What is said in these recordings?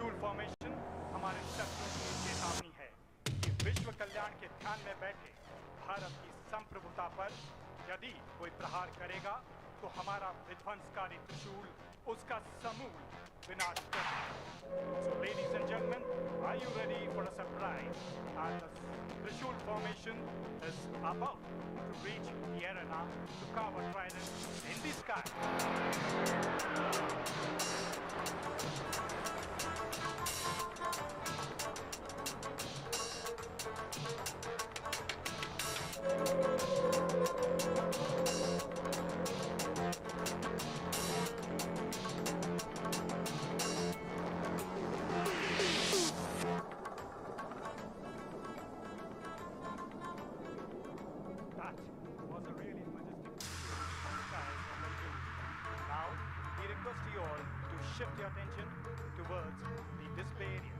त्रिशूल फॉर्मेशन हमारे शत्रुओं की चेतावनी है कि विश्व कल्याण के ध्यान में बैठे भारत की संप्रभुता पर यदि कोई प्रहार करेगा तो हमारा विध्वंसकारी त्रिशूल उसका समूल विनाश कर देगा। So ladies and gentlemen, are you ready for a surprise? And the Trishul formation is about to reach the arena to carve a trident in the sky. Shift your attention towards the display area.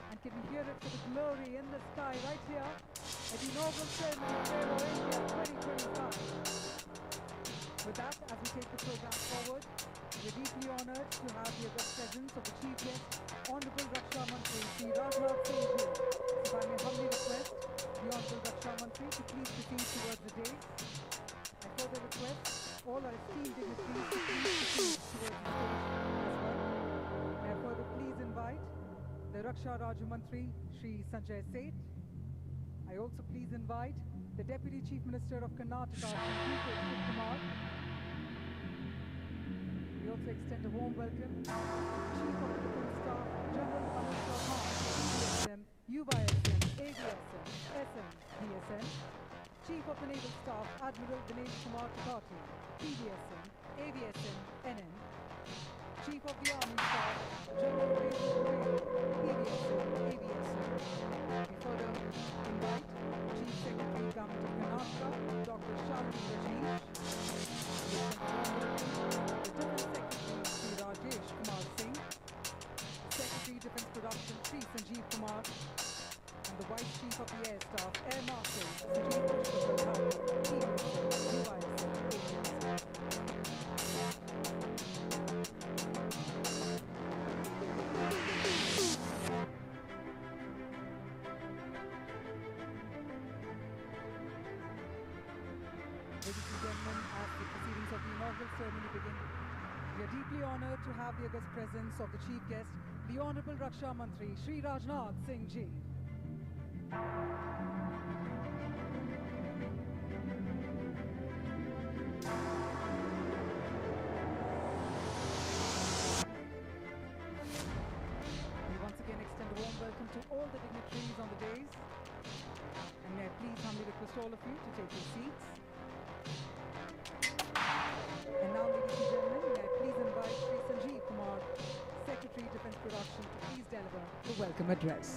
And can we hear it for the glory in the sky right here at the inaugural ceremony of Aero India 2025. With that, as we take the program forward, we are deeply honoured to have the august presence of the Chief Guest, Honourable Raksha Mantri, Shri Rajnath Singh Ji. If I may humbly request the Honourable Raksha Mantri to please proceed towards the dais. I further request all our esteemed dignitaries to please proceed towards the stage as well. May I further please invite the Raksha Raju Mantri, Shri Sanjay Seth. I also please invite the Deputy Chief Minister of Karnataka, Shri Shiv Kumar. We also extend a warm welcome to the Chief of the Defence Staff, General Anuj Chauhan, EDSM, UYSM, AVSM, SM, DSM. Chief of the Naval Staff, Admiral Dinesh Kumar Tripathi, PDSM, AVSM, NN. Chief of the Army Staff, General PDSM, AVSM. We further invite Chief Secretary, Government of Karnataka, Dr. Shalini Rajesh. The Defence Secretary, Sri Rajesh Kumar Singh. Secretary, Defence Production, Sri Sanjeev Kumar. And the Vice Chief of the Air Staff, Air Marshal, Sanjeev Pushkar, PDSM, UYSM, AVSM. Ladies and gentlemen, as the proceedings of the inaugural ceremony begin, we are deeply honoured to have the august presence of the Chief Guest, the Honourable Raksha Mantri, Shri Rajnath Singh Ji. We once again extend a warm welcome to all the dignitaries on the dais. And may I please humbly request all of you to take your seats. And now, ladies and gentlemen, may I please invite Sri Sanjeev Kumar, Secretary Defence Production, to please deliver the welcome address.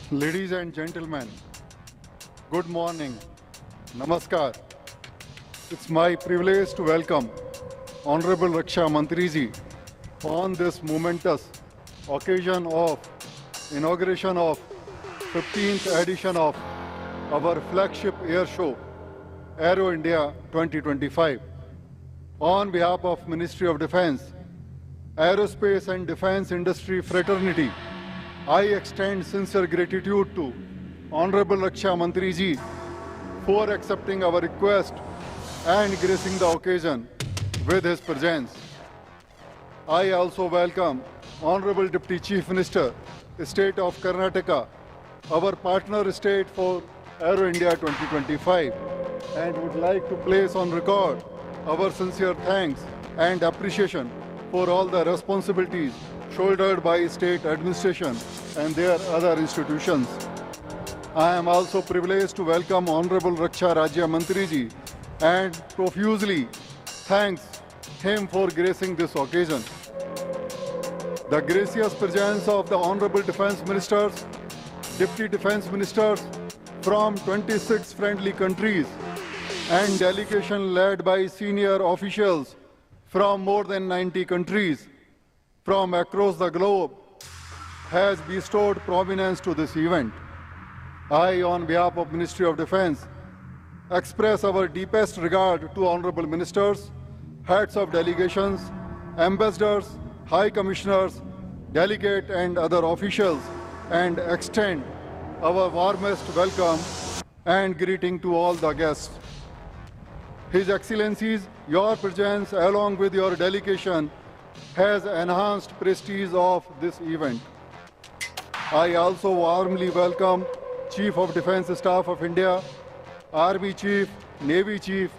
Ladies and gentlemen, good morning. Namaskar. It's my privilege to welcome Honorable Raksha Mantri Ji on this momentous occasion of inauguration of 15th edition of our flagship air show, Aero India 2025. On behalf of Ministry of Defence, Aerospace and Defence Industry Fraternity, I extend sincere gratitude to Honorable Raksha Mantri Ji for accepting our request and gracing the occasion with his presence. I also welcome Honorable Deputy Chief Minister, State of Karnataka, our partner state for Aero India 2025, and would like to place on record our sincere thanks and appreciation for all the responsibilities shouldered by state administration and their other institutions. I am also privileged to welcome Honorable Raksha Rajya Mantriji and profusely thanks him for gracing this occasion. The gracious presence of the Honorable Defence Ministers, Deputy Defence Ministers from 26 friendly countries and delegation led by senior officials from more than 90 countries from across the globe has bestowed prominence to this event. I, on behalf of Ministry of Defence, express our deepest regard to Honorable Ministers, heads of delegations, ambassadors, high commissioners, delegate and other officials, and extend our warmest welcome and greeting to all the guests. His Excellencies, your presence along with your delegation has enhanced prestige of this event. I also warmly welcome Chief of Defence Staff of India, Army Chief, Navy Chief,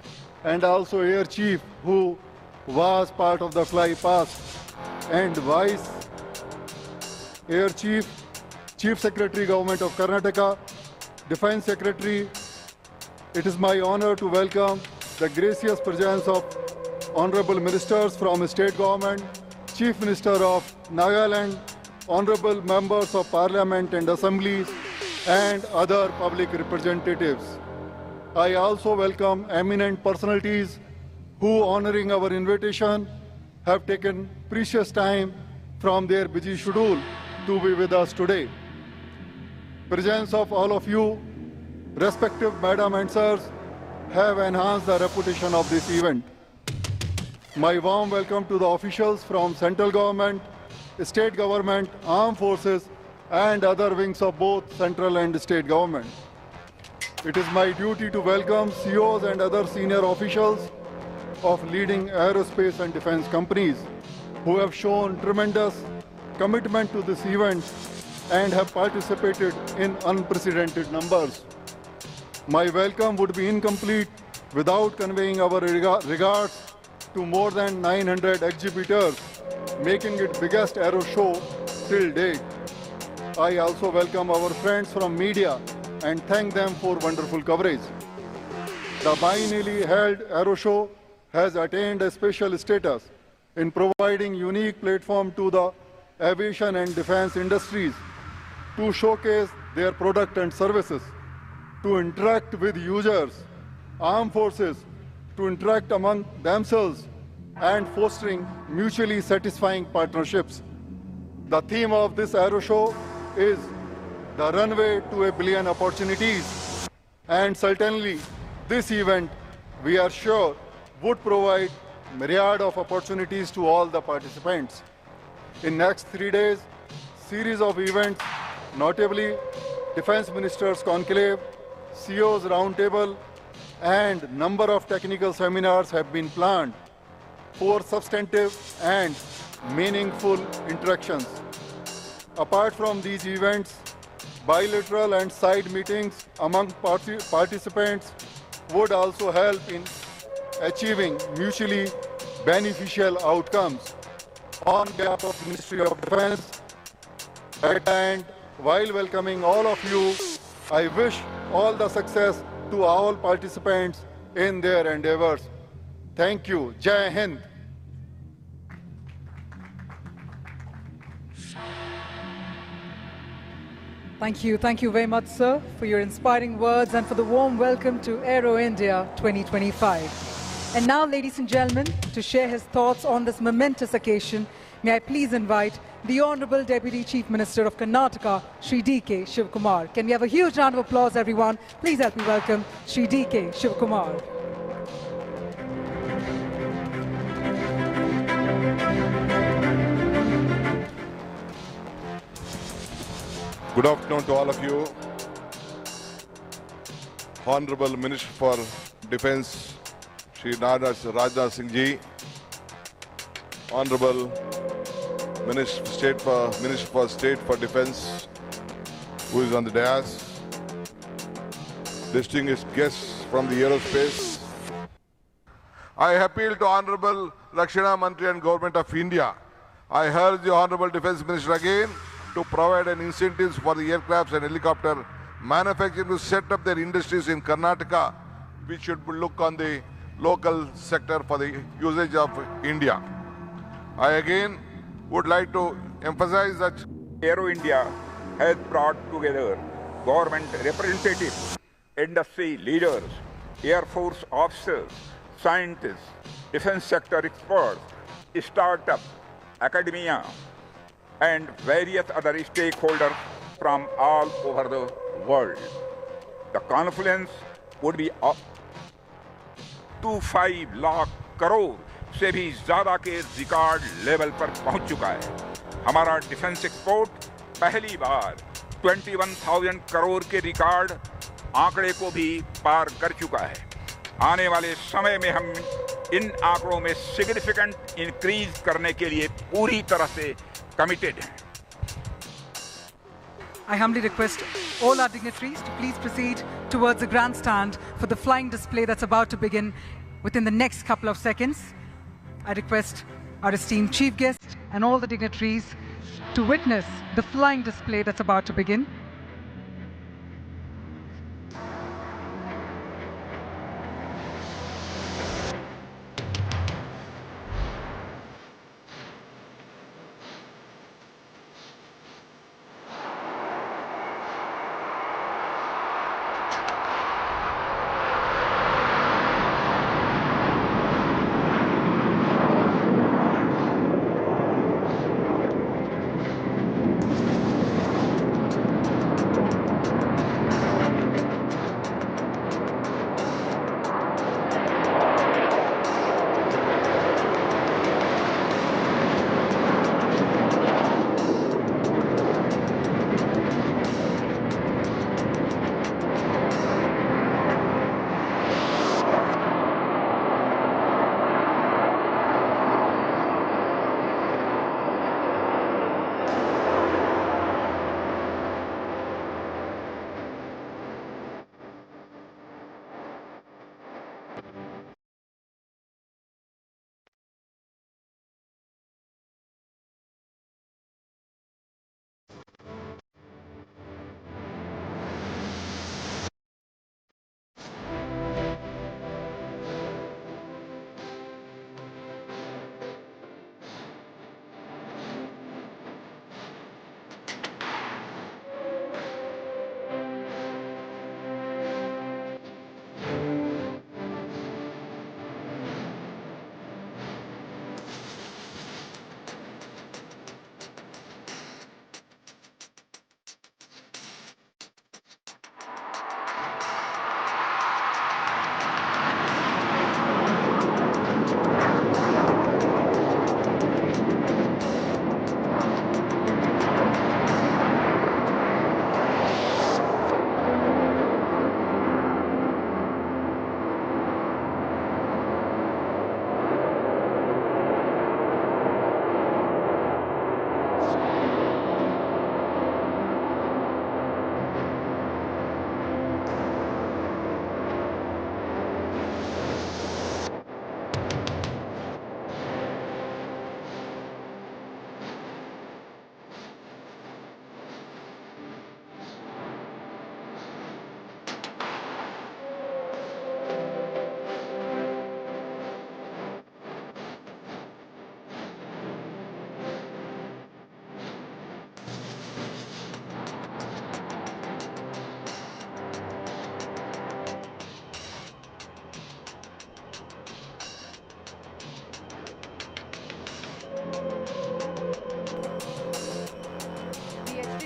and also Air Chief, who was part of the flypast, and Vice Air Chief, Chief Secretary Government of Karnataka, Defence Secretary. It is my honor to welcome the gracious presence of Honorable Ministers from State Government, Chief Minister of Nagaland, Honorable Members of Parliament and Assemblies, and other public representatives. I also welcome eminent personalities who, honoring our invitation, have taken precious time from their busy schedule to be with us today. Presence of all of you, respective madam and sirs, have enhanced the reputation of this event. My warm welcome to the officials from central government, state government, armed forces, and other wings of both central and state government. It is my duty to welcome CEOs and other senior officials of leading aerospace and defense companies who have shown tremendous commitment to this event and have participated in unprecedented numbers. My welcome would be incomplete without conveying our regards to more than 900 exhibitors, making it biggest aero show till date. I also welcome our friends from media and thank them for wonderful coverage. The biennially held Aero Show has attained a special status in providing unique platform to the aviation and defense industries to showcase their product and services, to interact with users, armed forces, to interact among themselves, and fostering mutually satisfying partnerships. The theme of this Aero Show is the runway to a billion opportunities, and certainly this event, we are sure, would provide myriad of opportunities to all the participants. In next 3 days, series of events, notably Defense Ministers Conclave, CEOs Roundtable, and number of technical seminars have been planned for substantive and meaningful interactions. Apart from these events, bilateral and side meetings among participants would also help in achieving mutually beneficial outcomes. On behalf of the Ministry of Defense, and while welcoming all of you, I wish all the success to all participants in their endeavors. Thank you. Jai Hind. Thank you. Thank you very much, sir, for your inspiring words and for the warm welcome to Aero India 2025. And now, ladies and gentlemen, to share his thoughts on this momentous occasion, may I please invite the Honorable Deputy Chief Minister of Karnataka, Shri D.K. Shivkumar. Can we have a huge round of applause, everyone? Please help me welcome Shri D.K. Shivkumar. Good afternoon to all of you. Honorable Minister for Defence, Shri Rajnath Singh Ji, Honorable Minister for State for Defence, who is on the dais, distinguished guests from the aerospace. I appeal to Honorable Rakshana Mantri and Government of India. I urge the Honorable Defence Minister again to provide an incentives for the aircrafts and helicopter manufacturing to set up their industries in Karnataka, we should look on the local sector for the usage of India. I again would like to emphasize that Aero India has brought together government representatives, industry leaders, Air Force officers, scientists, defense sector experts, startups, academia, and various other stakeholders from all over the world. The confluence would be up to 5 lakh crore से भी ज्यादा के record level पर पहुंच चुका है। हमारा defence export पहली बार 21,000 करोड़ के रिकॉर्ड आंकड़े को भी पार कर चुका है। आने वाले समय में हम इन आंकड़ों में सिग्निफिकेंट इंक्रीज करने के लिए पूरी तरह से कमिटेड हैं। I humbly request all our dignitaries to please proceed towards the grandstand for the flying display that's about to begin within the next couple of seconds. I request our esteemed chief guest and all the dignitaries to witness the flying display that's about to begin.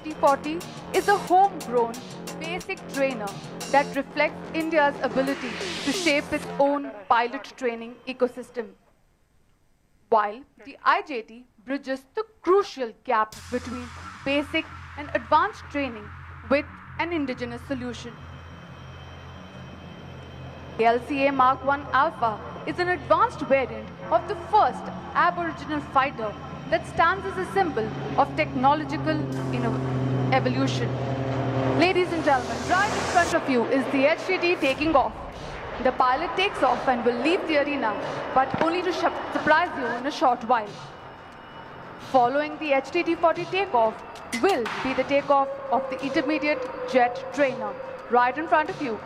T40 is a homegrown basic trainer that reflects India's ability to shape its own pilot training ecosystem, while the IJT bridges the crucial gap between basic and advanced training with an indigenous solution. The LCA Mark 1 Alpha is an advanced variant of the first Aboriginal fighter that stands as a symbol of technological evolution. Ladies and gentlemen, right in front of you is the HTT taking off. The pilot takes off and will leave the arena, but only to surprise you in a short while. Following the HTT-40 takeoff will be the takeoff of the intermediate jet trainer right in front of you.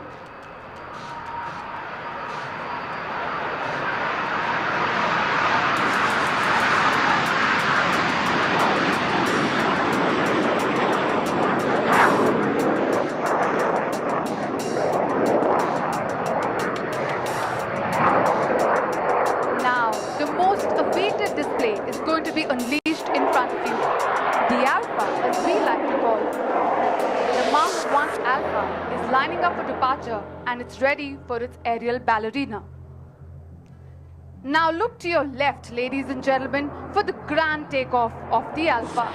Now, the most awaited display is going to be unleashed in front of you. The Alpha, as we like to call it. The Mark 1 Alpha is lining up for departure and it's ready for its aerial ballerina. Now look to your left, ladies and gentlemen, for the grand takeoff of the Alpha.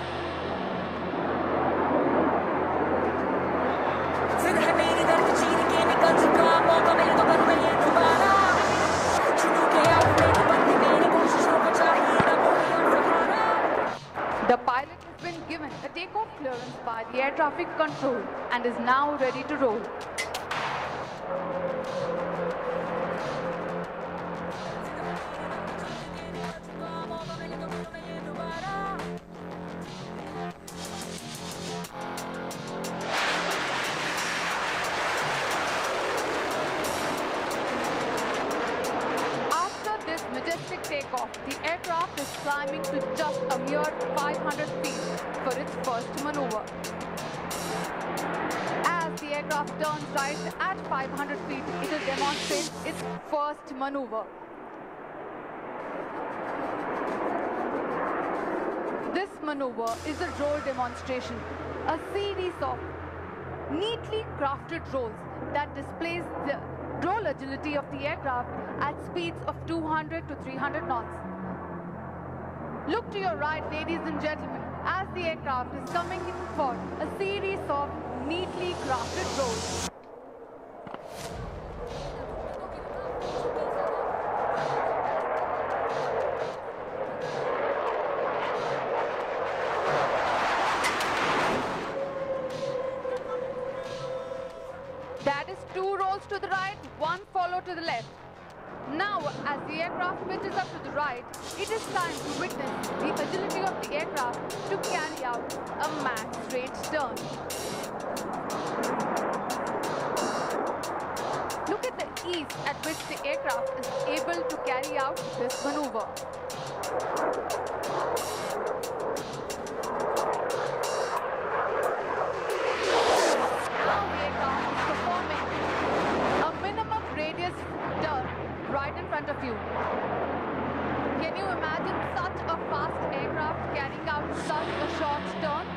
The pilot has been given a takeoff clearance by the air traffic control and is now ready to roll. After this majestic takeoff, the aircraft is climbing to just a mere 500 feet for its first maneuver. As the aircraft turns right at 500 feet, it will demonstrate its first maneuver. This maneuver is a roll demonstration, a series of neatly crafted rolls that displays the roll agility of the aircraft at speeds of 200 to 300 knots. Look to your right, ladies and gentlemen, as the aircraft is coming in for a series of neatly crafted rolls. That is 2 rolls to the right, 1 follow to the left. Now, as the aircraft pitches up to the right, it is time to witness the agility of the aircraft to carry out a max straight turn. Look at the ease at which the aircraft is able to carry out this maneuver. Now the aircraft is performing a minimum radius turn right in front of you. Can you imagine such a fast aircraft carrying out such a short turn?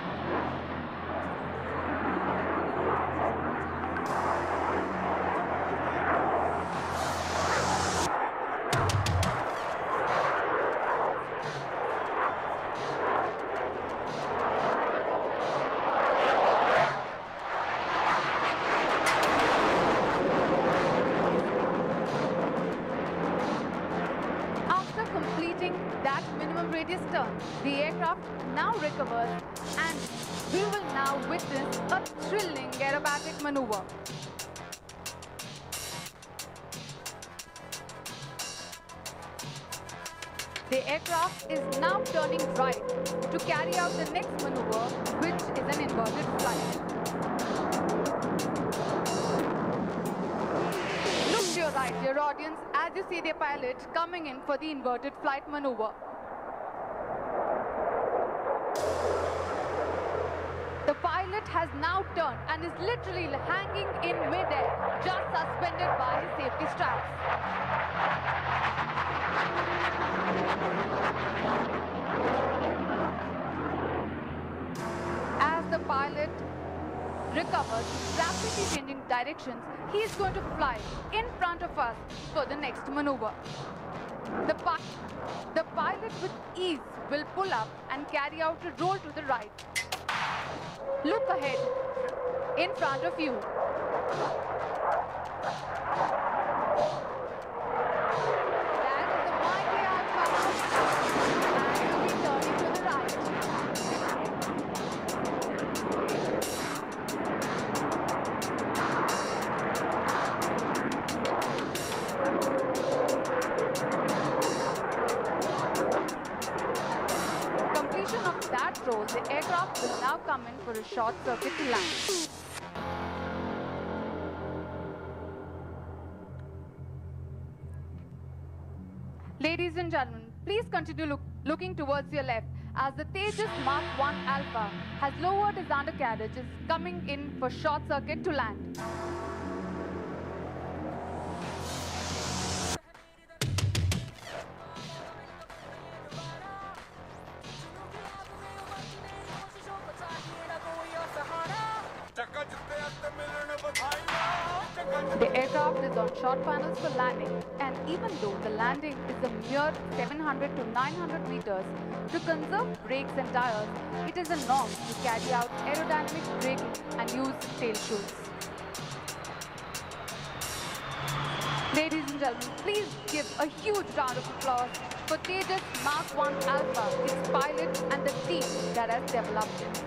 That minimum radius turn, the aircraft now recovers and we will now witness a thrilling aerobatic maneuver. The aircraft is now turning right to carry out the next maneuver, which is an inverted flight. Look to your right, dear audience, as you see the pilot coming in for the inverted flight maneuver. The pilot has now turned and is literally hanging in mid-air, just suspended by his safety straps. As the pilot recovers, rapidly changing directions, he is going to fly in front of us for the next maneuver. The pilot with ease will pull up and carry out a roll to the right. Look ahead, in front of you. That is the mighty Alpha, and will be turning to the right. the aircraft will now come in for a short circuit to land. Ladies and gentlemen, please continue looking towards your left as the Tejas Mark 1 Alpha has lowered his undercarriage, is coming in for short circuit to land. The aircraft is on short panels for landing, and even though the landing is a mere 700 to 900 meters, to conserve brakes and tires, it is a norm to carry out aerodynamic braking and use tail shoes. Ladies and gentlemen, please give a huge round of applause for Tejas Mark 1 Alpha, its pilot and the team that has developed it.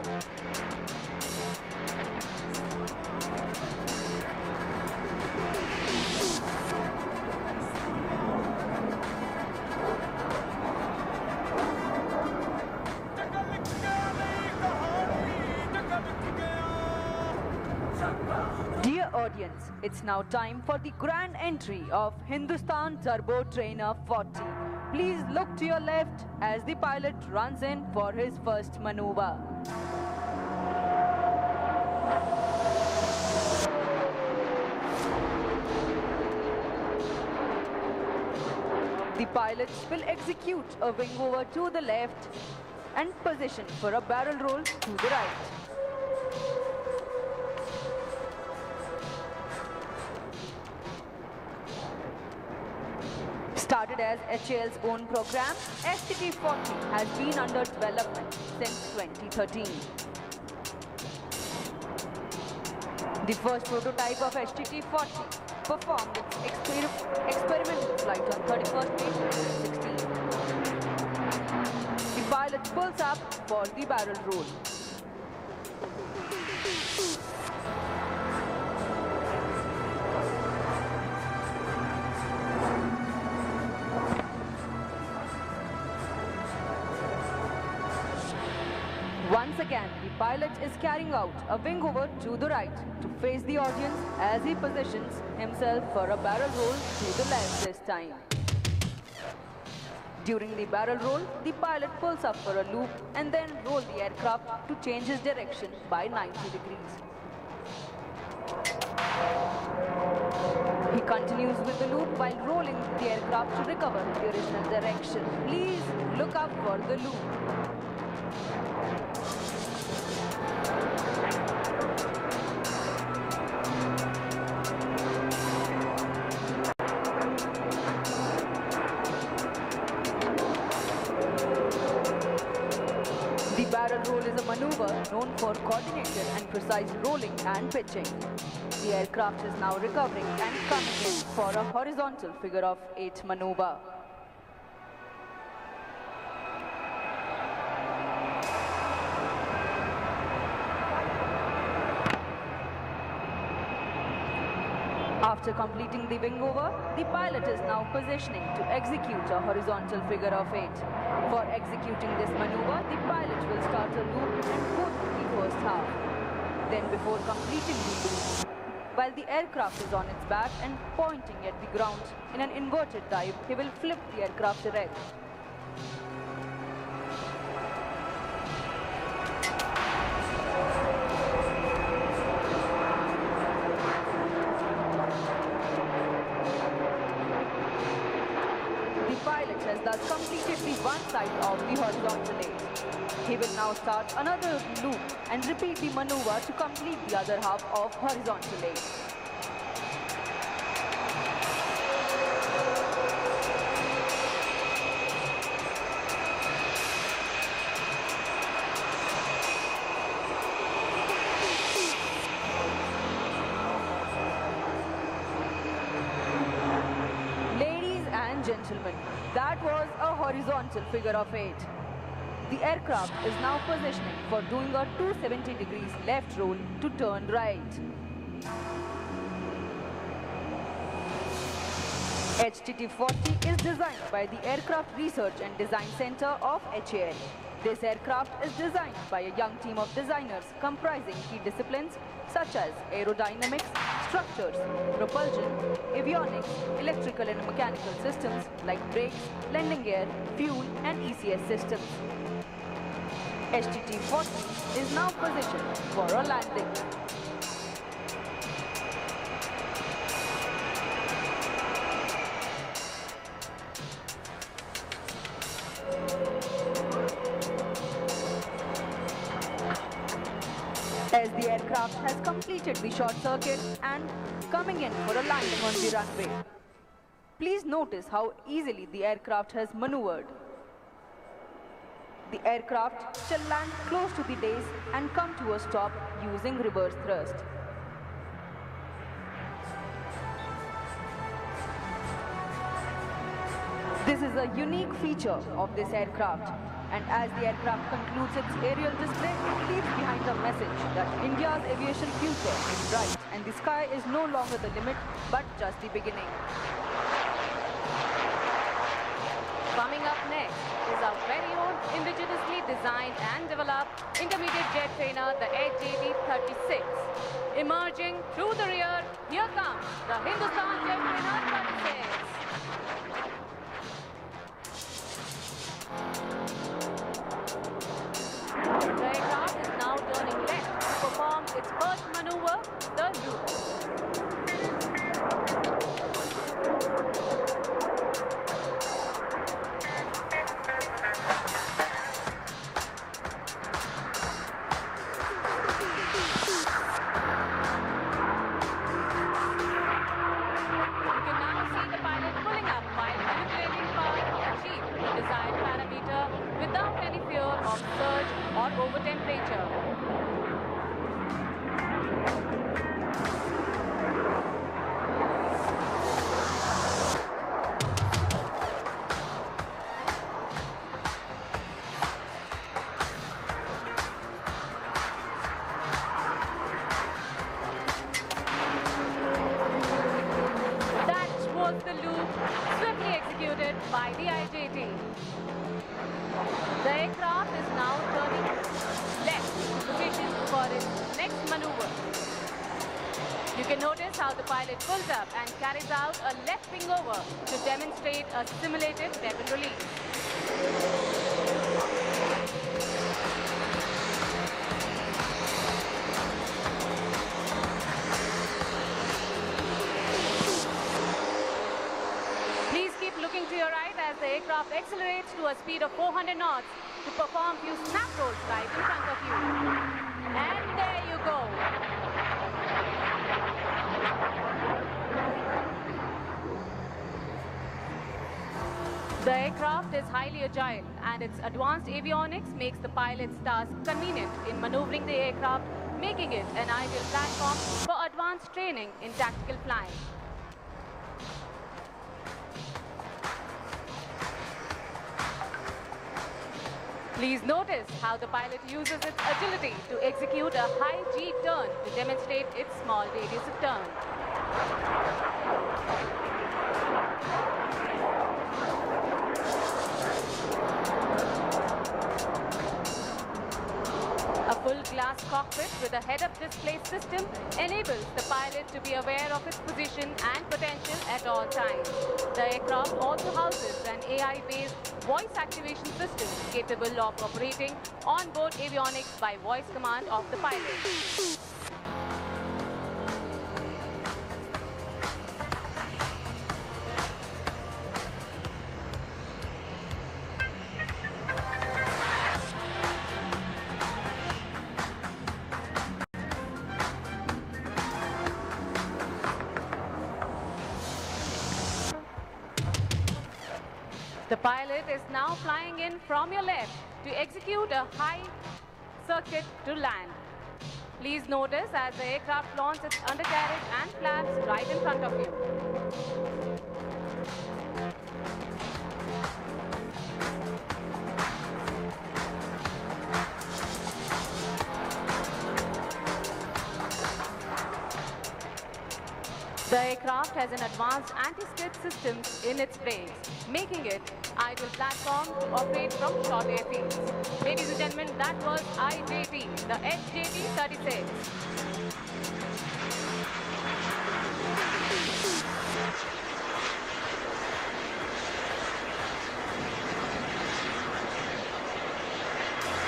Dear audience, it's now time for the grand entry of Hindustan Turbo Trainer 40. Please look to your left as the pilot runs in for his first maneuver. The pilots will execute a wing over to the left and position for a barrel roll to the right. Started as HAL's own program, STT-40 has been under development since 2013. The first prototype of STT-40 performed its experimental flight on 31st May 2016. The pilot pulls up for the barrel roll. Once again, the pilot is carrying out a wing over to the right to face the audience as he positions himself for a barrel roll to the left this time. During the barrel roll, the pilot pulls up for a loop and then rolls the aircraft to change his direction by 90 degrees. He continues with the loop while rolling the aircraft to recover the original direction. Please look up for the loop. The barrel roll is a maneuver known for coordinated and precise rolling and pitching. The aircraft is now recovering and coming in for a horizontal figure of 8 maneuver. After completing the wing over, the pilot is now positioning to execute a horizontal figure of 8. For executing this maneuver, the pilot will start a loop and go through the first half. Then before completing the loop, while the aircraft is on its back and pointing at the ground in an inverted dive, he will flip the aircraft erect. Has thus completed the one side of the horizontal leg. He will now start another loop and repeat the maneuver to complete the other half of horizontal leg. Gentlemen, that was a horizontal figure of 8. The aircraft is now positioning for doing a 270 degrees left roll to turn right. HTT-40 is designed by the Aircraft Research and Design Center of HAL. This aircraft is designed by a young team of designers comprising key disciplines such as aerodynamics, structures, propulsion, avionics, electrical and mechanical systems like brakes, landing gear, fuel and ECS systems. HTT-40 is now positioned for a landing. As the aircraft has completed the short circuit and coming in for a landing on the runway. Please notice how easily the aircraft has maneuvered. The aircraft shall land close to the base and come to a stop using reverse thrust. This is a unique feature of this aircraft, and as the aircraft concludes its aerial display, it leaves behind a message that India's aviation future is bright and the sky is no longer the limit but just the beginning. Coming up next is our very own indigenously designed and developed intermediate jet trainer, the AJT-36. Emerging through the rear, here comes the Hindustan Jet Trainer 36. The aircraft is now turning left to perform its first maneuver, the loop. Over temperature. That was the loop swiftly executed by the IJT. The aircraft is now turning left position for its next maneuver. You can notice how the pilot pulls up and carries out a left wing over to demonstrate a simulated weapon release. Please keep looking to your right as the aircraft accelerates to a speed of 400 knots to perform few snap rolls right in front of you. And there you go. The aircraft is highly agile and its advanced avionics makes the pilot's task convenient in maneuvering the aircraft, making it an ideal platform for advanced training in tactical flying. Please notice how the pilot uses its agility to execute a high G turn to demonstrate its small radius of turn. A full glass cockpit with a head-up display system enables the pilot to be aware of its position and potential at all times. The aircraft also houses an AI-based voice activation system capable of operating on-board avionics by voice command of the pilot. The pilot is now flying in from your left to execute a high circuit to land. Please notice as the aircraft launches its undercarriage and flaps right in front of you. The aircraft has an advanced anti-skid system in its brakes, making it ideal platform to operate from short airfields. Ladies and gentlemen, that was IJT, the HJT-36.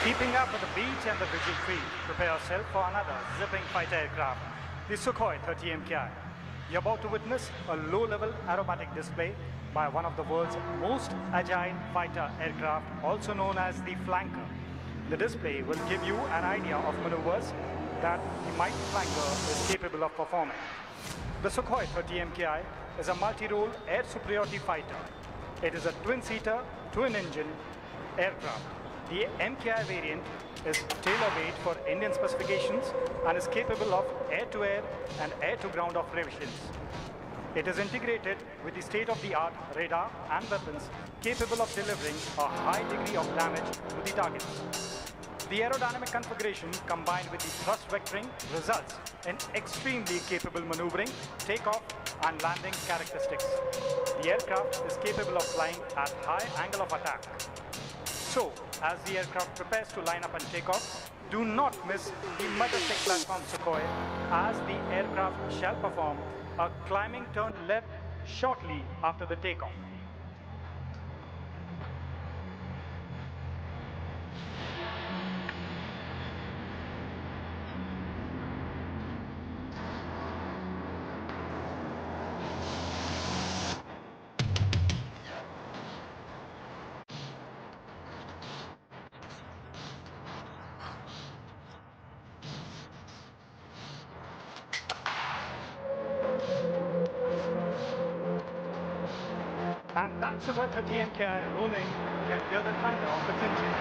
Keeping up with the beat and the visual field, prepare yourself for another zipping fighter aircraft, the Sukhoi 30 MKI. You're about to witness a low-level aerobatic display by one of the world's most agile fighter aircraft, also known as the flanker. The display will give you an idea of maneuvers that the mighty flanker is capable of performing. The Sukhoi 30 MKI is a multi-role air superiority fighter. It is a twin-seater, twin-engine aircraft. The MKI variant is tailor-made for Indian specifications and is capable of air-to-air and air-to-ground operations. It is integrated with the state-of-the-art radar and weapons capable of delivering a high degree of damage to the targets. The aerodynamic configuration combined with the thrust vectoring results in extremely capable maneuvering, takeoff and landing characteristics. The aircraft is capable of flying at high angle of attack. So, as the aircraft prepares to line up and take off, do not miss the majestic platform Sukhoi, as the aircraft shall perform a climbing turn left shortly after the takeoff. And that's about the TMK rolling and the other thunder of its engine.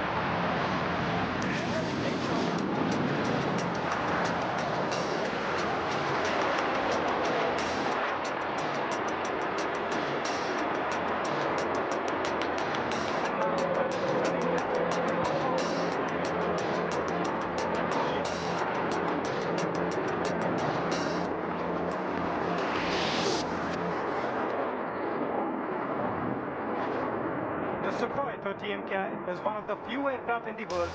The Sukhoi 30 MKI is one of the few aircraft in the world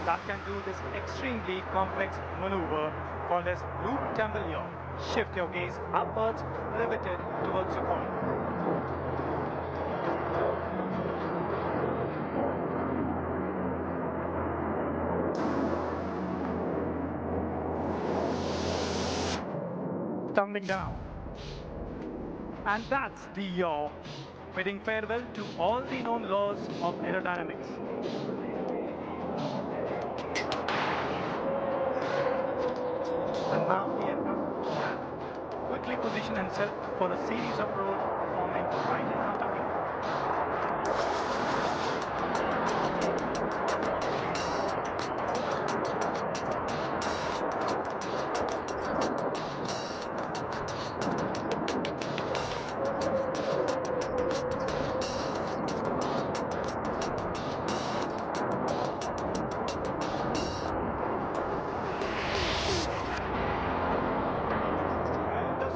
that can do this extremely complex maneuver called as loop tumble yaw. Shift your gaze upwards, riveted towards Sukhoi. Tumbling down. And that's the yaw, bidding farewell to all the known laws of aerodynamics. And now the aircraft can quickly position himself for a series of rolls forming right in front of you.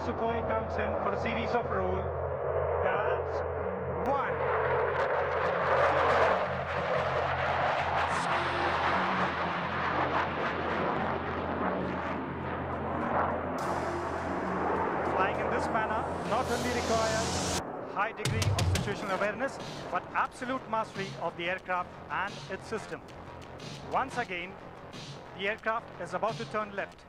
Sukhoi comes in for a series of rolls. That's 1. Flying in this manner not only requires high degree of situational awareness, but absolute mastery of the aircraft and its system. Once again, the aircraft is about to turn left.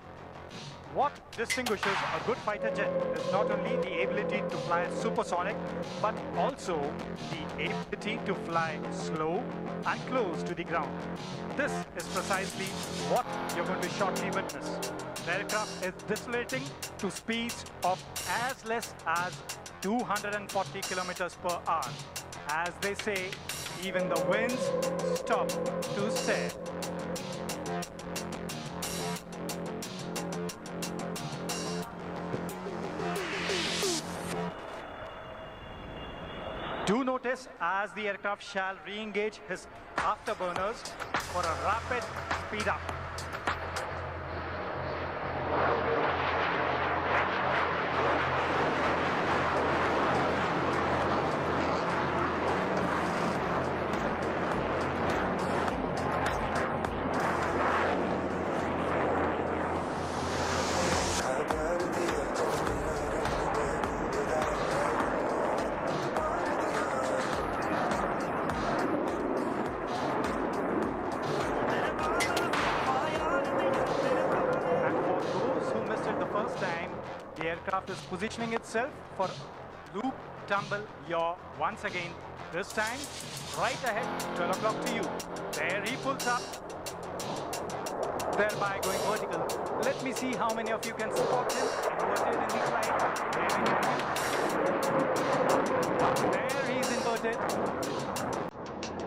What distinguishes a good fighter jet is not only the ability to fly supersonic, but also the ability to fly slow and close to the ground. This is precisely what you're going to shortly witness. The aircraft is decelerating to speeds of as less as 240 kilometers per hour. As they say, even the winds stop to stare. Do notice as the aircraft shall re-engage his afterburners for a rapid speed up. aircraft is positioning itself for loop, tumble, yaw once again. This time, right ahead, 12 o'clock to you. There he pulls up, thereby going vertical. Let me see how many of you can spot him inverted in the flight. There he's inverted.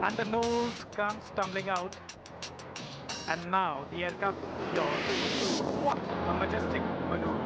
And the nose comes tumbling out. And now the aircraft yaws. What a majestic maneuver.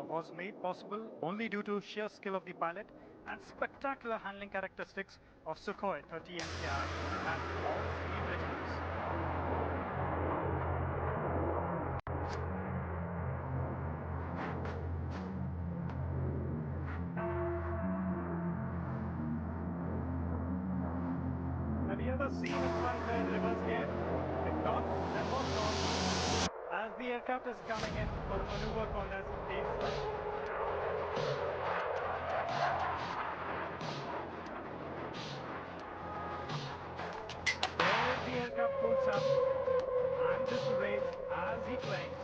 Was made possible only due to sheer skill of the pilot and spectacular handling characteristics of Sukhoi 30 MKI and all three regiments. Have you ever seen a flight in reverse gear? If not, then was not. As the aircraft is coming in for a maneuver called as tail slide. There the aircraft pulls up and decelerates as he planes.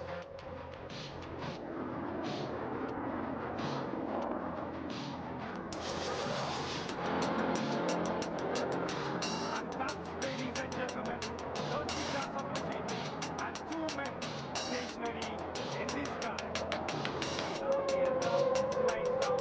And that's, ladies and gentlemen, 30 tons of machinery and 2 men stationary in the sky. Now the aircraft slides down.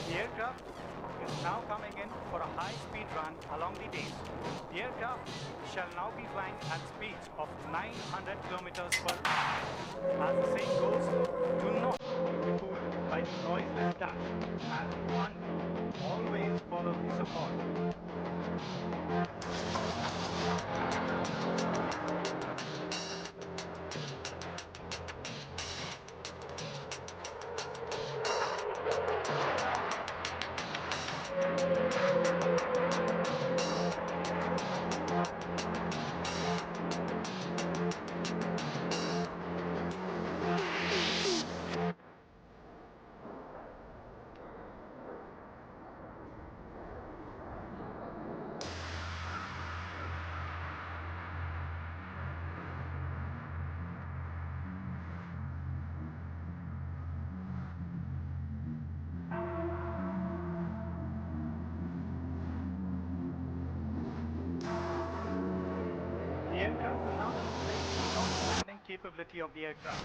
The aircraft is now coming in for a high-speed run along the days. The aircraft shall now be flying at speeds of 900 kilometers per hour. As the saying goes, do not be fooled by the noiseless dash, and one always follow the support. The aircraft will now demonstrate the non-landing capability of the aircraft.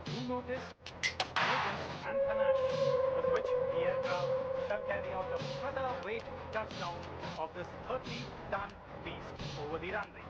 You notice diligence and panache with which the aircraft shall carry out a featherweight touchdown of this 30-ton beast over the runway.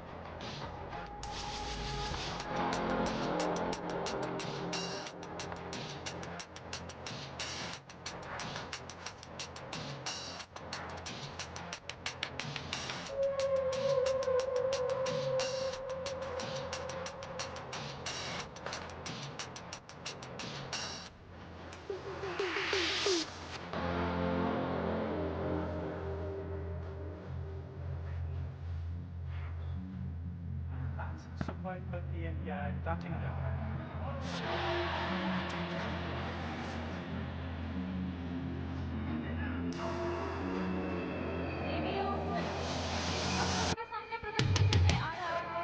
Sukhoi 30 India starting now. आपके सामने प्रदर्शन करने आया है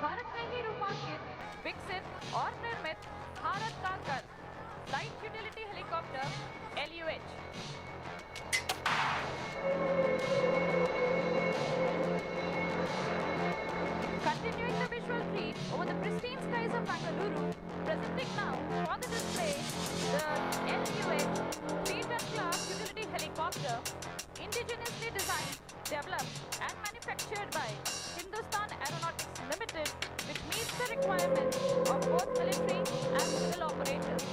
भारत में ही रूपांकित विकसित और निर्मित भारत का गर्व light utility helicopter LUH। Continuing the visual treat over the pristine skies of Bengaluru, presenting now for the display the LUH 3-ton class utility helicopter, indigenously designed, developed and manufactured by Hindustan Aeronautics Limited, which meets the requirements of both military and civil operators.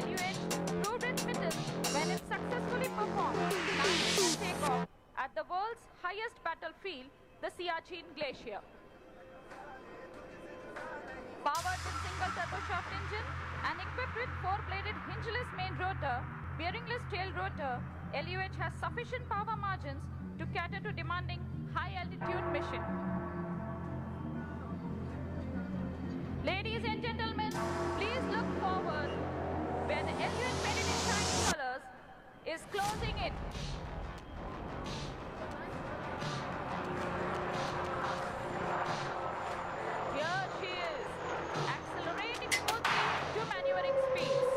LUH proved its mettle when it successfully performed landing and takeoff at the world's highest battlefield, the Siachen Glacier. Powered with single turboshaft engine and equipped with 4-bladed hingeless main rotor, bearingless tail rotor, LUH has sufficient power margins to cater to demanding high-altitude mission. Ladies and gentlemen, please look forward where the LUH made it in shining colors is closing in. Here she is, accelerating smoothly to maneuvering speeds.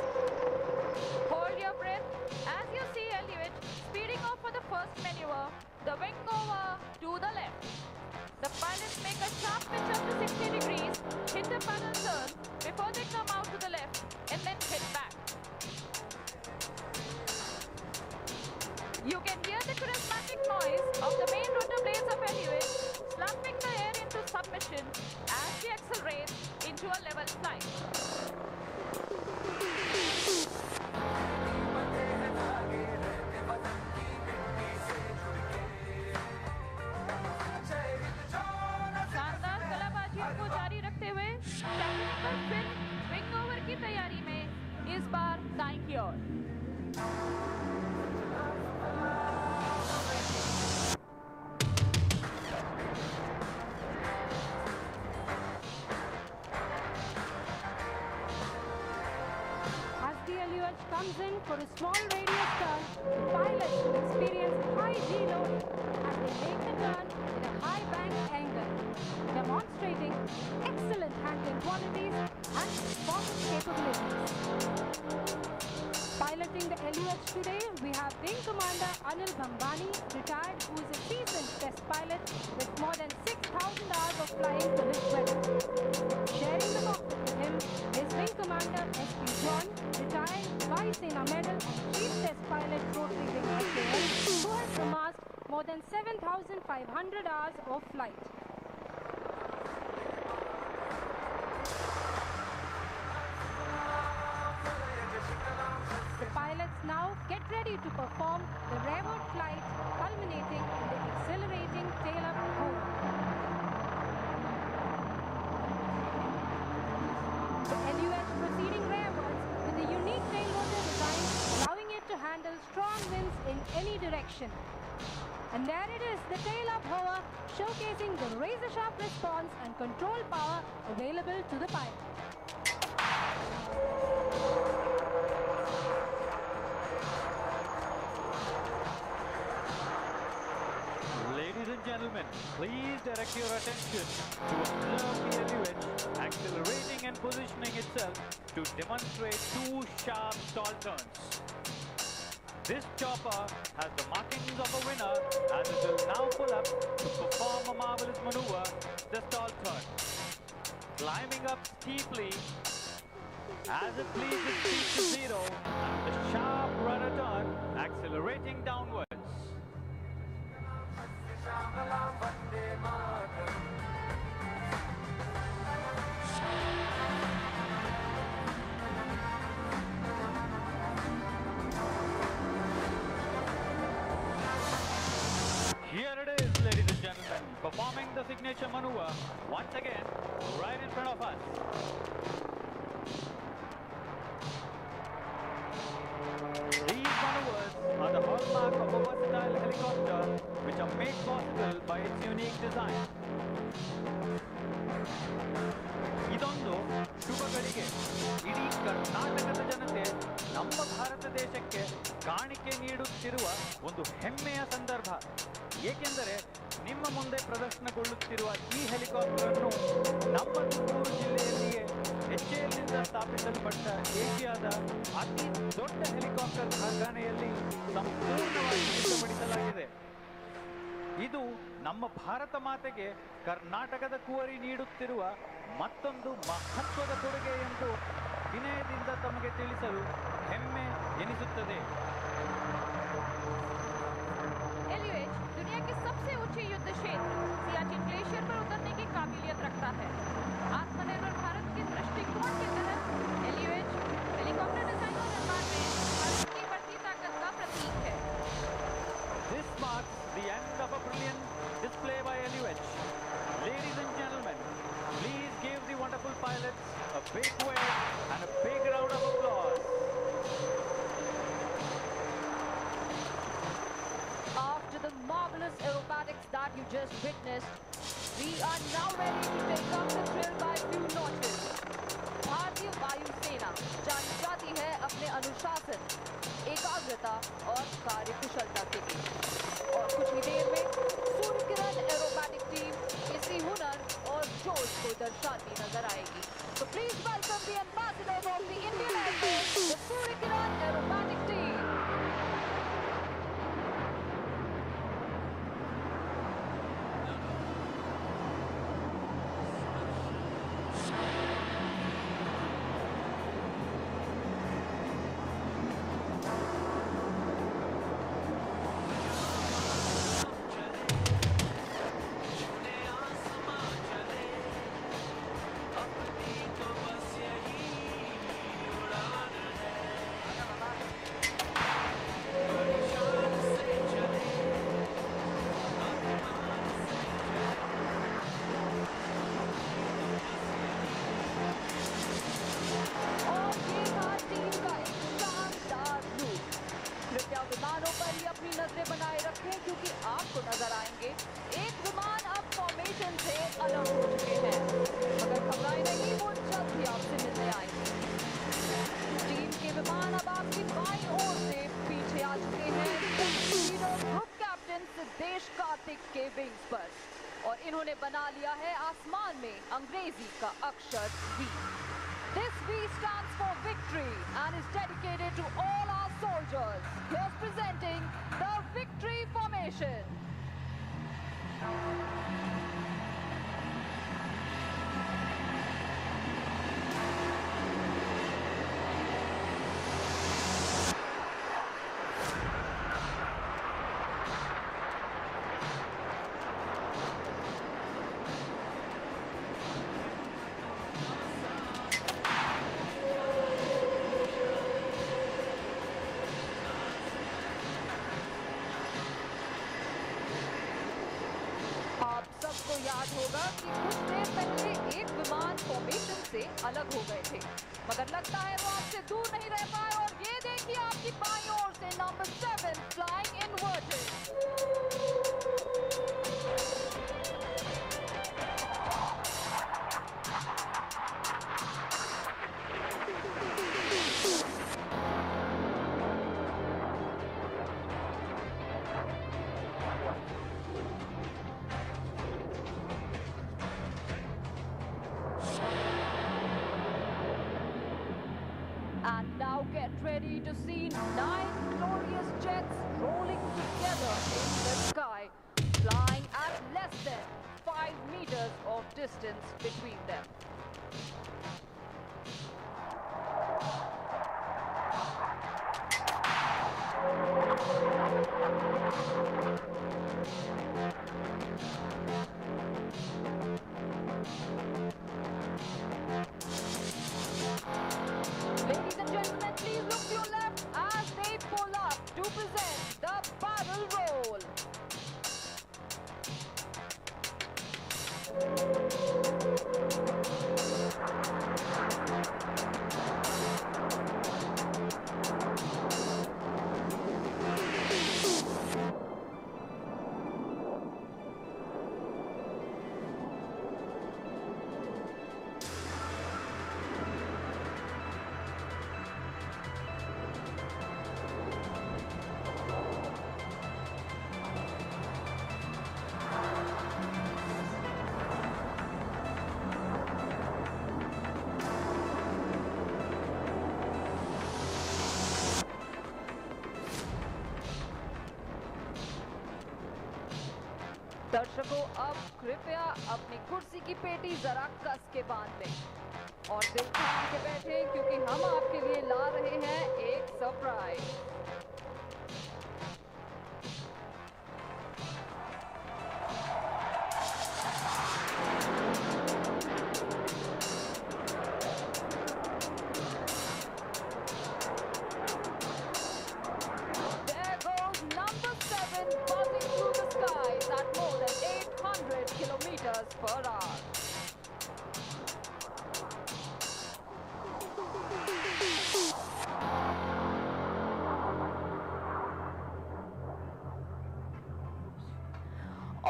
Hold your breath as you see LUH speeding off for the first maneuver, the wing over to the left. The pilots make a sharp pitch up to 60 degrees, hit the paddle turn before they come out to the left and then hit back. You can hear the charismatic noise of the main rotor blades of LUH slapping the air into submission as we accelerate into a level flight. शानदार कलाबाजियों को जारी रखते हुए technical फिर wing over की तैयारी में इस बार दाईं की ओर। As the LUH comes in for a small radius turn, pilots will experience high G-load as they make the turn in a high bank angle, demonstrating excellent handling qualities and performance capabilities. Piloting the LUH today, we have Wing Commander Anil Bhambani, retired, who is a seasoned test pilot with more than 6,000 hours of flying to his credit. Sharing the cockpit with him is Wing Commander SP John, retired Vaisena Medal and Chief Test Pilot Rotary Wing FAL, who has amassed more than 7,500 hours of flight. The pilots now get ready to perform the rearward flight, culminating in the accelerating tail-up hover. The LUH proceeding rearwards with a unique tail rotor design, allowing it to handle strong winds in any direction. And there it is, the tail-up hover, showcasing the razor-sharp response and control power available to the pilot. Ladies and gentlemen, please direct your attention to observe the LUH accelerating and positioning itself to demonstrate two sharp stall turns. This chopper has the markings of a winner as it will now pull up to perform a marvelous maneuver, the stall turn. Climbing up steeply as it leaves its speed to zero and the sharp rudder turn accelerating downwards. Here it is, ladies and gentlemen, performing the signature maneuver once again right in front of us. These maneuvers are the hallmark of a versatile helicopter which are made possible by its unique design. ಇದೊಂದು ಶುಭ ಗಳಿಗೆ. ಇಡೀ ಕರ್ನಾಟಕದ ಜನತೆ ನಮ್ಮ ಭಾರತ ದೇಶಕ್ಕೆ ಕಾಣಿಕೆ ನೀಡುತ್ತಿರುವ ಒಂದು ಹೆಮ್ಮೆಯ ಸಂದರ್ಭ. ಏಕೆಂದರೆ ನಿಮ್ಮ ಮುಂದೆ ಪ್ರದರ್ಶನಗೊಳ್ಳುತ್ತಿರುವ ಈ ಹೆಲಿಕಾಪ್ಟರ್ ಅನ್ನು ನಮ್ಮ ತುಮಕೂರು ಜಿಲ್ಲೆಯಲ್ಲಿಯೇ HALನಿಂದ ಸ್ಥಾಪಿಸಲ್ಪಟ್ಟ ಏಷ್ಯಾದ ಅತಿ ದೊಡ್ಡ ಹೆಲಿಕಾಪ್ಟರ್ ಕಾರ್ಖಾನೆಯಲ್ಲಿ ಸಂಪೂರ್ಣವಾಗಿ ಸಿದ್ಧಪಡಿಸಲಾಗಿದೆ. ಇದು ನಮ್ಮ ಭಾರತ ಮಾತೆಗೆ ಕರ್ನಾಟಕದ ಕುವರಿ ನೀಡುತ್ತಿರುವ ಮತ್ತೊಂದು ಮಹತ್ವದ ಕೊಡುಗೆ ಎಂದು ವಿನಯದಿಂದ ತಮಗೆ ತಿಳಿಸಲು ಹೆಮ್ಮೆ ಎನಿಸುತ್ತದೆ. LUH दुनिया के सबसे ऊंचे युद्ध क्षेत्र सियाचिन ग्लेशियर पर उतरने की काबिलियत रखता है. आत्मनिर्भर भारत के दृष्टिकोण के तहत LUH हेलीकॉप्टर डिजाइन और निर्माण में भारत की बढ़ती ताकत का प्रतीक है. This marks the end of a brilliant display by LUH. Ladies and gentlemen, please give the wonderful pilots a big wave and a big round of applause. After the marvelous aerobatics that you just witnessed, we are now ready to take up the thrill by few notches. भारतीय वायु सेना जानी जाती है अपने अनुशासन, एकाग्रता और कार्यकुशलता के लिए. और कुछ ही देर में सूर्य किरण एरोबैटिक टीम इसी हुनर और जोश को दर्शाती नजर आएगी. So please welcome the ambassadors of the Indian Air Force, the Surya Kiran aerobatic team. विमानों पर ही अपनी नजरें बनाए रखें क्योंकि आपको नजर आएंगे एक विमान अब फॉर्मेशन से अलग हो चुके हैं. मगर घबराए नहीं, वो जल्द ही आपसे मिलने आएंगे. टीम के विमान अब आपकी बाईं ओर से पीछे आ चुके हैं ग्रुप कैप्टन सिद्धेश कार्तिक के विंग्स पर. और इन्होंने बना लिया है आसमान में अंग्रेजी का अक्षर V. This V stands for victory and is dedicated to all our soldiers. Here's presenting the victory formation. याद होगा कि कुछ देर पहले एक विमान फॉर्मेशन से अलग हो गए थे, मगर लगता है वो आपसे दूर नहीं रह पाए. और ये देखिए आपकी बाईं ओर से number 7 flying inverted. And now get ready to see 9 glorious jets rolling together in the sky, flying at less than 5 meters of distance between them. Ladies and gentlemen, please look to your left as they pull up to present the barrel roll. दर्शकों, अब कृपया अपनी कुर्सी की पेटी जरा कस के बांध लें और दिल थाम के बैठें, क्योंकि हम आपके लिए ला रहे हैं एक surprise. There goes number 7 buzzing through the skies at more than 800 kilometers per hour.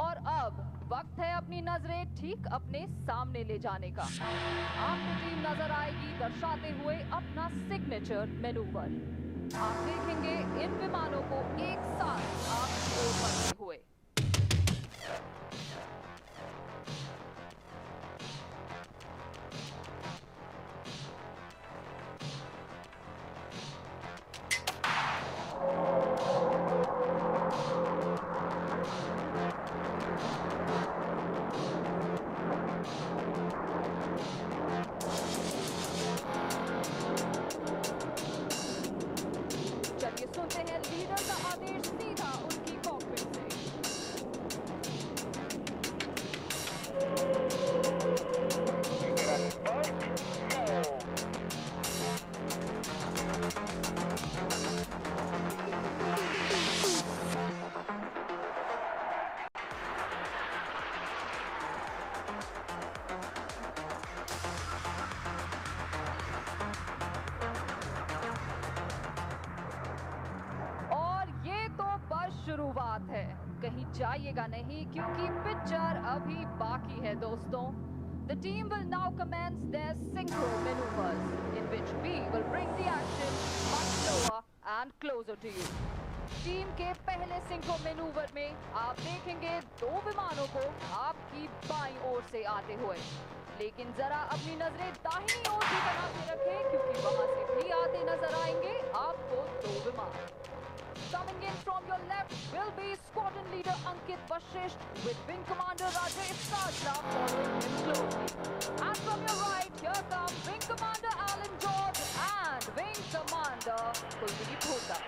और अब वक्त है अपनी नजरें ठीक अपने सामने ले जाने का। आपको टीम नजर आएगी दर्शाते हुए अपना सिग्नेचर मैनूवर। आप देखेंगे इन विमानों को एक साथ आप ओर बढ़ते हुए। चलिए सुनते हैं लीडर का आदेश सीधा उनकी कॉकपिट से। और ये तो बस शुरुआत है, कहीं जाइएगा नहीं क्योंकि पिक्चर अभी बाकी है दोस्तों। The team will now commence their synchro maneuvers, in which we will bring the action much slower and closer to you. Team के पहले सिंक्रो मैनूवर में आप देखेंगे दो विमानों को आपकी बाईं ओर से आते हुए, लेकिन जरा अपनी नजरें दाहिनी ओर भी बना के रखें, क्योंकि वहां से भी आते नजर आएंगे आपको दो विमान। Coming in from your left will be Squadron Leader Ankit Vashisht with Wing Commander Rajesh Kajla following him closely. And from your right, here come Wing Commander Alan George and Wing Commander Kuldeep Hota.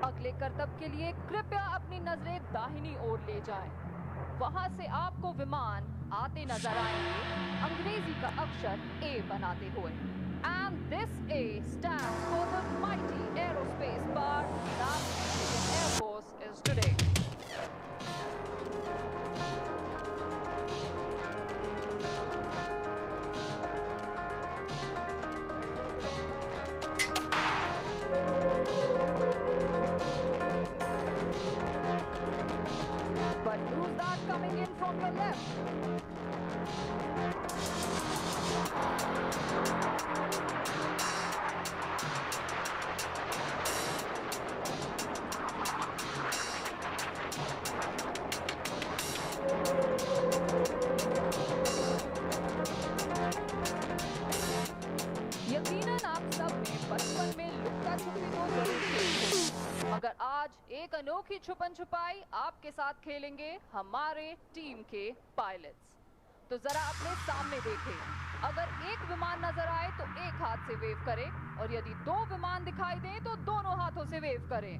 अगले करतब के लिए कृपया अपनी नजरें दाहिनी ओर ले जाएं। वहां से आपको विमान आते नजर आएंगे अंग्रेजी का अक्षर A बनाते हुए। And this A stands for the mighty aerospace bar that the Indian Air Force is today. But who's that coming in from your left? यकीनन आप सब ने बचपन में लुक्का छुपी तो जरूर खेली होगी, मगर आज एक अनोखी छुपन छुपाई आपके साथ खेलेंगे हमारे टीम के पायलट्स। तो जरा अपने सामने देखें, अगर एक विमान नजर आए तो एक हाथ से वेव करें, और यदि दो विमान दिखाई दें तो दोनों हाथों से वेव करें।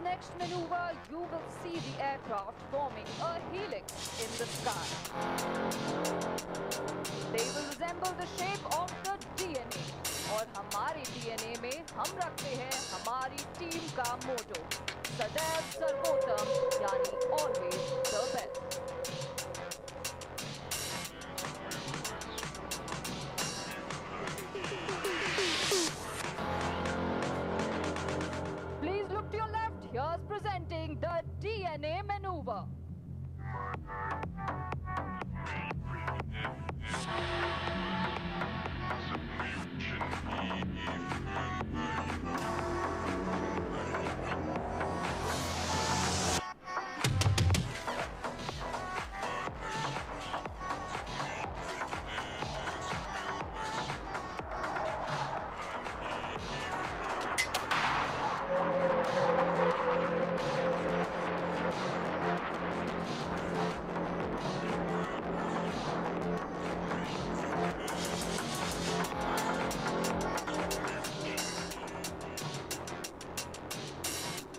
Next maneuver, you will see the aircraft forming a helix in the sky. They will resemble the shape of the DNA. और हमारे DNA में हम रखते हैं हमारी टीम का मोटो, Sadaiv Sarvotam, yani always the best. Please look to your left. Here's presenting the DNA maneuver.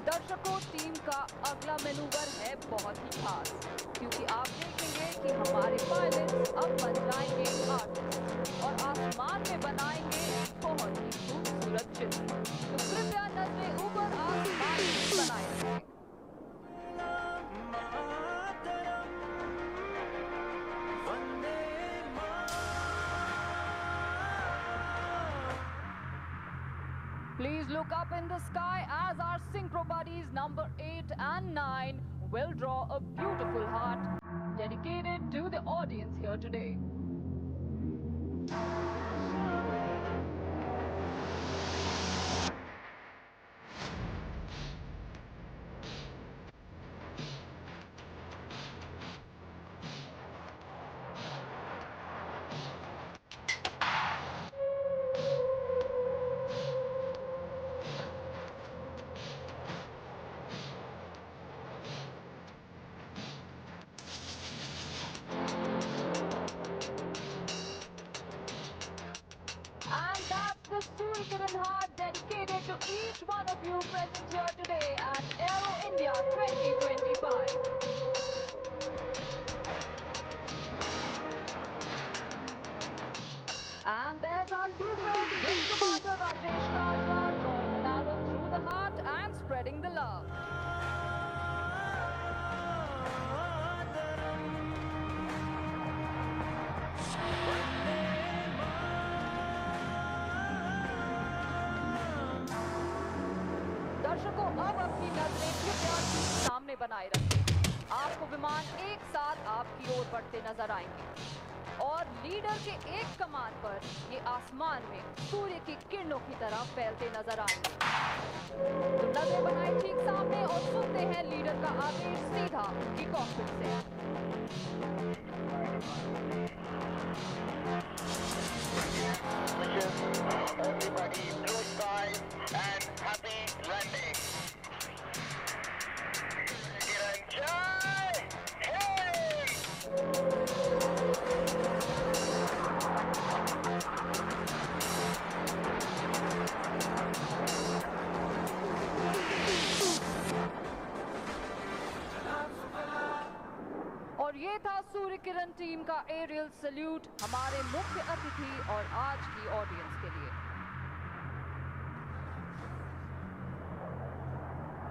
दर्शकों, team का अगला मैनूवर है बहुत ही खास, क्योंकि आप देखेंगे कि हमारे पायलट्स अब बन जाएंगे आर्टिस्ट और आसमान में बनाएंगे एक बहुत ही खूबसूरत चित्र। तो कृपया नजरें ऊपर आसमान में बनाए रखें। Please look up in the sky as our synchro buddies number 8 and 9 will draw a beautiful heart dedicated to the audience here today. Heart dedicated to each one of you present here today at Aero India 2025. And there's our blueprint, Wing Commander Rajesh Kalwar, drawing an arrow through the heart and spreading the love. दर्शकों, अब अपनी नजरें कृपया सामने बनाए रखें। आपको विमान एक साथ आपकी ओर बढ़ते नजर आएंगे और लीडर के एक कमान पर ये आसमान में सूर्य की किरणों की तरह फैलते नजर आएंगे। तो नजरें बनाए ठीक सामने और सुनते हैं लीडर का आदेश सीधा उनकी कॉकपिट से। Everybody, blue skies and happy landing. Enjoy! Hey! और ये था सूर्य किरण टीम का एरियल सल्यूट हमारे मुख्य अतिथि और आज की ऑडियंस के लिए।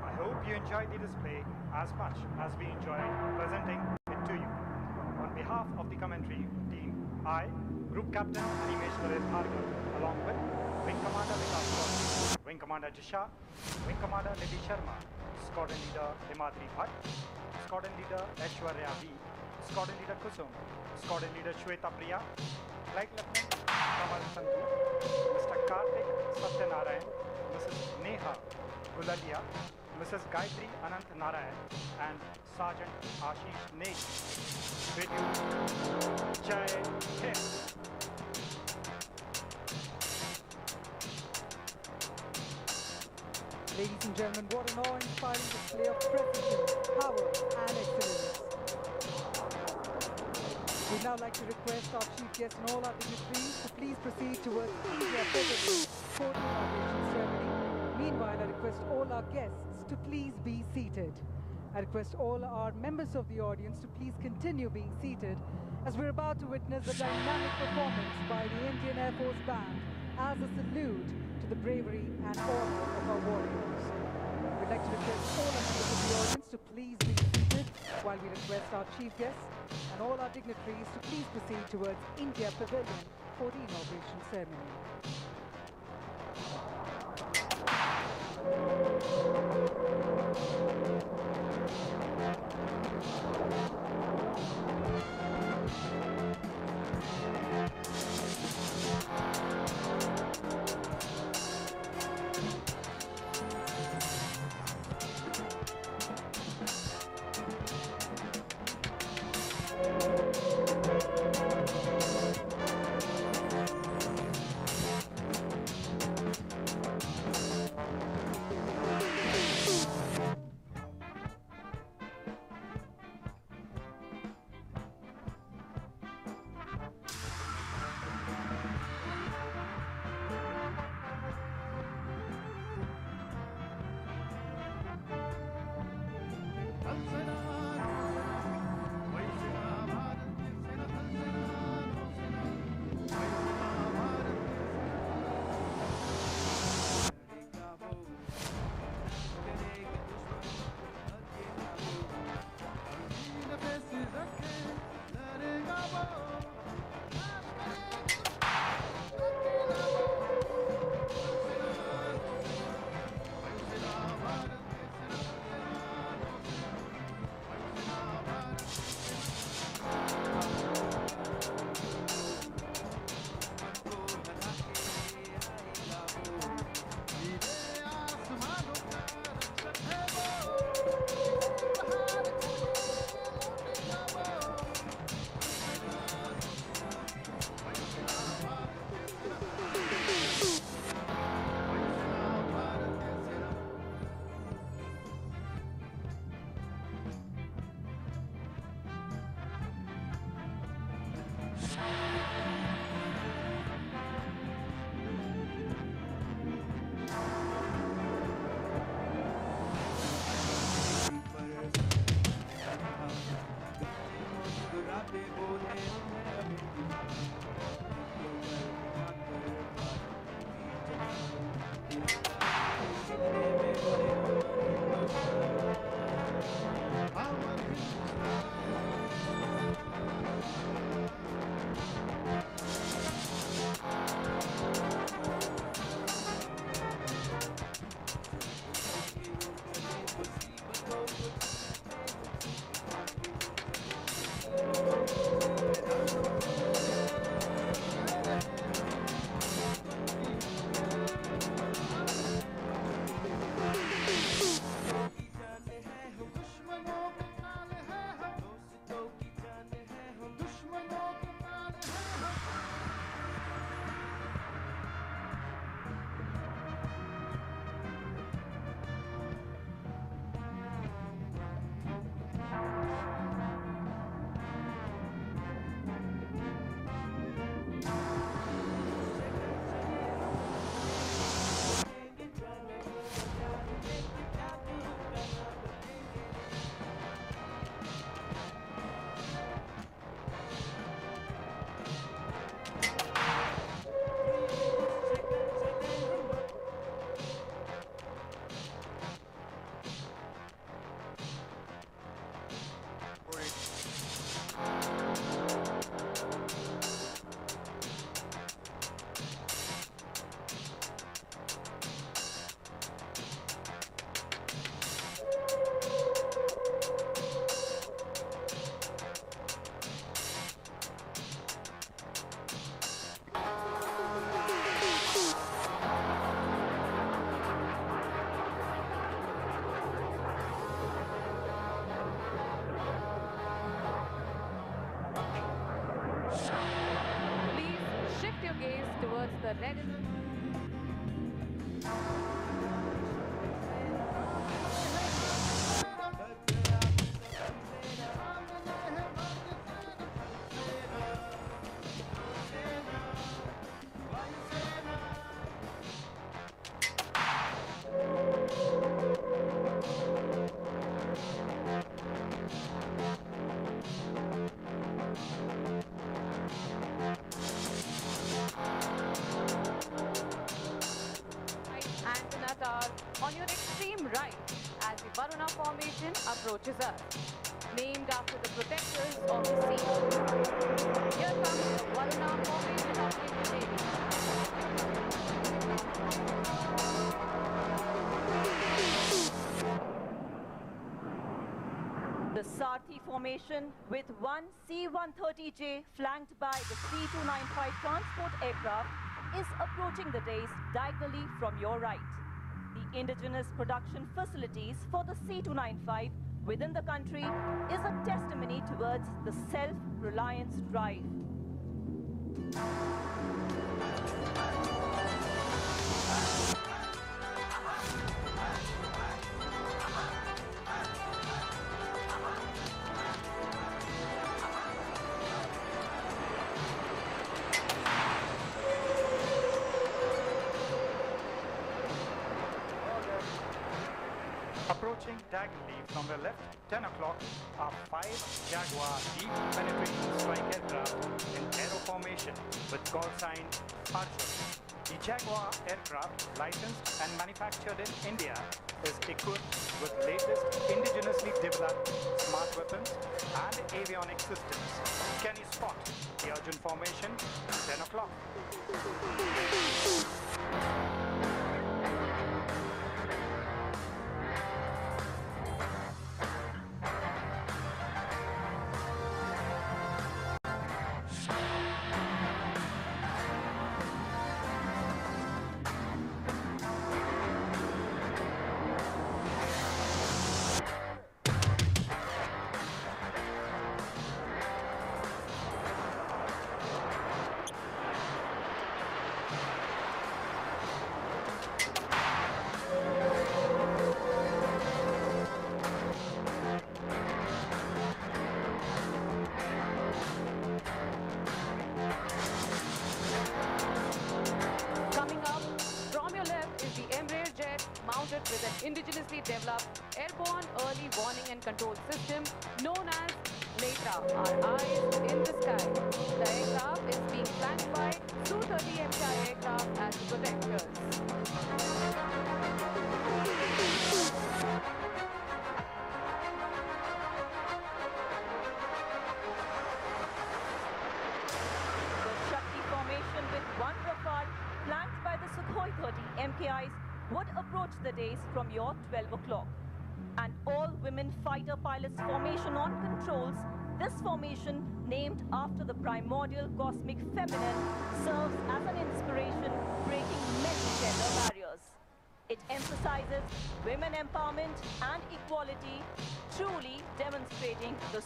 I hope you enjoyed the display as much as we enjoyed presenting it to you. On behalf of the commentary team, I, Group Captain Animesh Bhargav, along with Wing Commander Vikas Chaudhary, Wing Commander Jisha, Wing Commander Nidhi Sharma, Squadron Leader Himadri Bhatt, Squadron Leader Aishwarya V, Squadron Leader Kusum, Squadron Leader Shweta Priya, Flight Lieutenant Kamal Sandhu, Mr. Karthik Satyanarayan, Mrs. Neha Gulalia, Mrs. Gayatri Anant Narayan, and Sergeant Ashish Negi. Bid you Jai Hind. Ladies and gentlemen, what an awe-inspiring display of precision, power and excellence. We'd now like to request our chief guests and all our dignitaries to please proceed towards India Federal Port Inauguration Ceremony. Meanwhile, I request all our guests to please be seated. I request all our members of the audience to please continue being seated as we're about to witness a dynamic performance by the Indian Air Force Band as a salute to the bravery and honor of our warriors. The I'd like to request all the members of the audience to please be seated while we request our chief guests and all our dignitaries to please proceed towards India Pavilion for the inauguration ceremony. the red. And the approaches us, named after the protectors of the sea. Here comes the Varuna formation of the Navy. The Sarthi formation with one C-130J flanked by the C-295 transport aircraft is approaching the dais diagonally from your right. The indigenous production facilities for the C-295 within the country is a testimony towards the self-reliance drive. Approaching diagonally from the left, 10 o'clock, are 5 Jaguar deep penetration strike aircraft in Aero formation with call sign Arjun. The Jaguar aircraft, licensed and manufactured in India, is equipped with latest indigenously developed smart weapons and avionics systems. Can you spot the Arjun formation? 10 o'clock. Mounted with an indigenously developed airborne early warning and control system known as Netra, our eyes in the sky. The aircraft is being flanked by Su-30 MKI aircraft as protectors. The Shakti formation with one Rafale flanked by the Sukhoi 30 MKIs would approach the dais from your 12 o'clock. An all-women fighter pilots formation on controls, this formation, named after the primordial cosmic feminine, serves as an inspiration, breaking many gender barriers. It emphasizes women empowerment and equality, truly demonstrating the